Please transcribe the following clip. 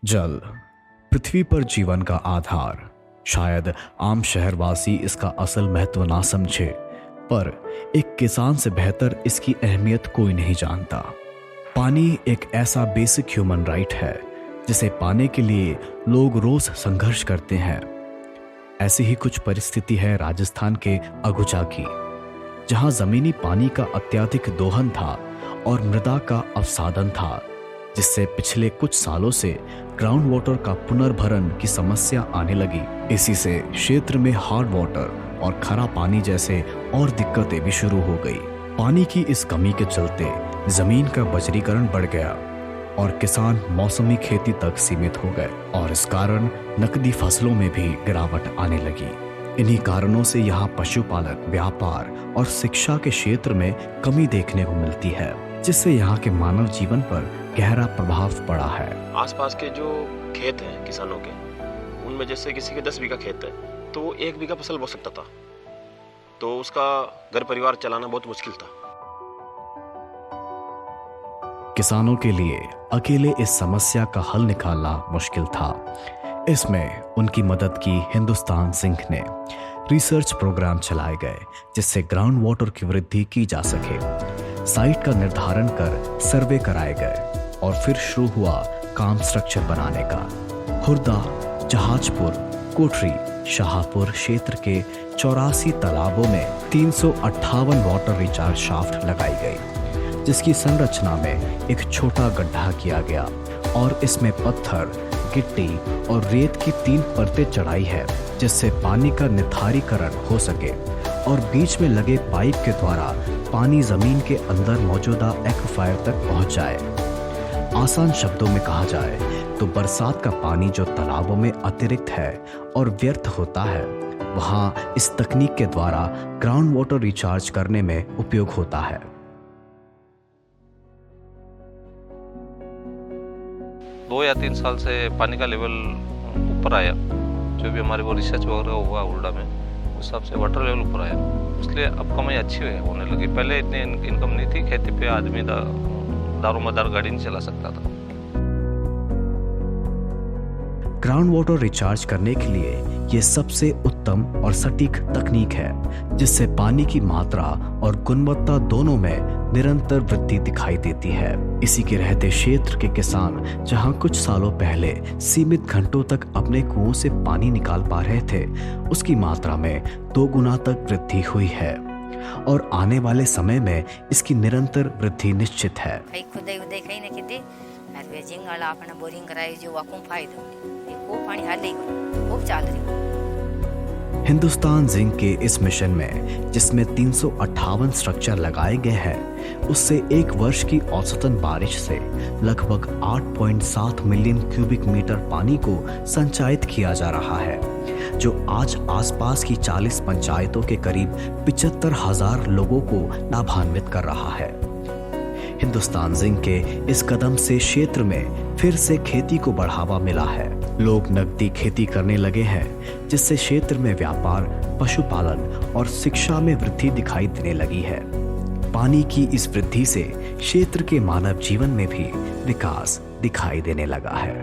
जल पृथ्वी पर जीवन का आधार। शायद आम शहरवासी इसका असल महत्व ना समझे, पर एक किसान से बेहतर इसकी अहमियत कोई नहीं जानता। पानी एक ऐसा बेसिक ह्यूमन राइट है जिसे पाने के लिए लोग रोज संघर्ष करते हैं। ऐसी ही कुछ परिस्थिति है राजस्थान के अगुचा की, जहां जमीनी पानी का अत्यधिक दोहन था और मृदा का अवसादन था, जिससे पिछले कुछ सालों से ग्राउंड वाटर का पुनर्भरण की समस्या आने लगी। इसी से क्षेत्र में हार्ड वाटर और खरा पानी जैसे और दिक्कतें भी शुरू हो गई। पानी की इस कमी के चलते जमीन का बजरीकरण बढ़ गया और किसान मौसमी खेती तक सीमित हो गए, और इस कारण नकदी फसलों में भी गिरावट आने लगी। इन्हीं कारणों से यहाँ पशुपालन, व्यापार और शिक्षा के क्षेत्र में कमी देखने को मिलती है, जिससे यहाँ के मानव जीवन पर गहरा प्रभाव पड़ा है। आसपास के जो खेत हैं किसानों के, उनमें जैसे किसी के 10 बीघा खेत है तो वो 1 बीघा फसल बो सकता था, तो उसका घर परिवार चलाना बहुत मुश्किल था। किसानों के लिए अकेले इस समस्या का हल निकालना मुश्किल था। इसमें उनकी मदद की हिंदुस्तान जिंक ने। रिसर्च प्रोग्राम चलाए गए जिससे ग्राउंड वाटर की वृद्धि की जा सके। साइट का निर्धारण कर सर्वे कराए गए और फिर शुरू हुआ काम स्ट्रक्चर बनाने का। खुर्दा, जहाजपुर, कोठरी, शाहपुर क्षेत्र के 84 तालाबों में 358 वाटर रिचार्ज शाफ्ट लगाई गई, जिसकी संरचना में एक छोटा गड्ढा किया गया और इसमें पत्थर, गिट्टी और रेत की 3 परतें चढ़ाई है, जिससे पानी का निथारीकरण हो सके और बीच में लगे पाइप के द्वारा पानी जमीन के अंदर मौजूदा एक्वाफायर तक पहुंच जाए। आसान शब्दों में कहा जाए तो बरसात का पानी जो तालाबों में अतिरिक्त है और व्यर्थ होता है, वहां इस तकनीक के द्वारा ग्राउंड वाटर रिचार्ज करने में उपयोग होता है। दो या 3 साल से पानी का लेवल ऊपर आया। जो भी हमारे वो रिसर्च वगैरह हुआ उल्डा में, उस हिसाब से वाटर लेवल ऊपर आया, इसलिए अब कमाई अच्छी होने लगी। पहले इतनी इनकम नहीं थी, खेती पे आदमी दारोमदार गाड़ी नहीं चला सकता था। ग्राउंड वाटर रिचार्ज करने के लिए ये सबसे उत्तम और सटीक तकनीक है, जिससे पानी की मात्रा और गुणवत्ता दोनों में निरंतर वृद्धि दिखाई देती है। इसी के रहते क्षेत्र के किसान, जहां कुछ सालों पहले सीमित घंटों तक अपने कुओं से पानी निकाल पा रहे थे, उसकी मात्रा में 2 गुना तक वृद्धि हुई है और आने वाले समय में इसकी निरंतर वृद्धि निश्चित है। बोरिंग कराई जो वाकूम फायदो वो पानी हाल ही खूब चाल रही। हिंदुस्तान जिंक के इस मिशन में, जिसमें 358 स्ट्रक्चर लगाए गए हैं, उससे एक वर्ष की औसतन बारिश से लगभग 8.7 मिलियन क्यूबिक मीटर पानी को संचायित किया जा रहा है, जो आज आसपास की 40 पंचायतों के करीब 75,000 लोगों को लाभान्वित कर रहा है। हिंदुस्तान जिंक के इस कदम से क्षेत्र में फिर से खेती को बढ़ावा मिला है। लोग नकदी खेती करने लगे हैं, जिससे क्षेत्र में व्यापार, पशुपालन और शिक्षा में वृद्धि दिखाई देने लगी है। पानी की इस वृद्धि से क्षेत्र के मानव जीवन में भी विकास दिखाई देने लगा है।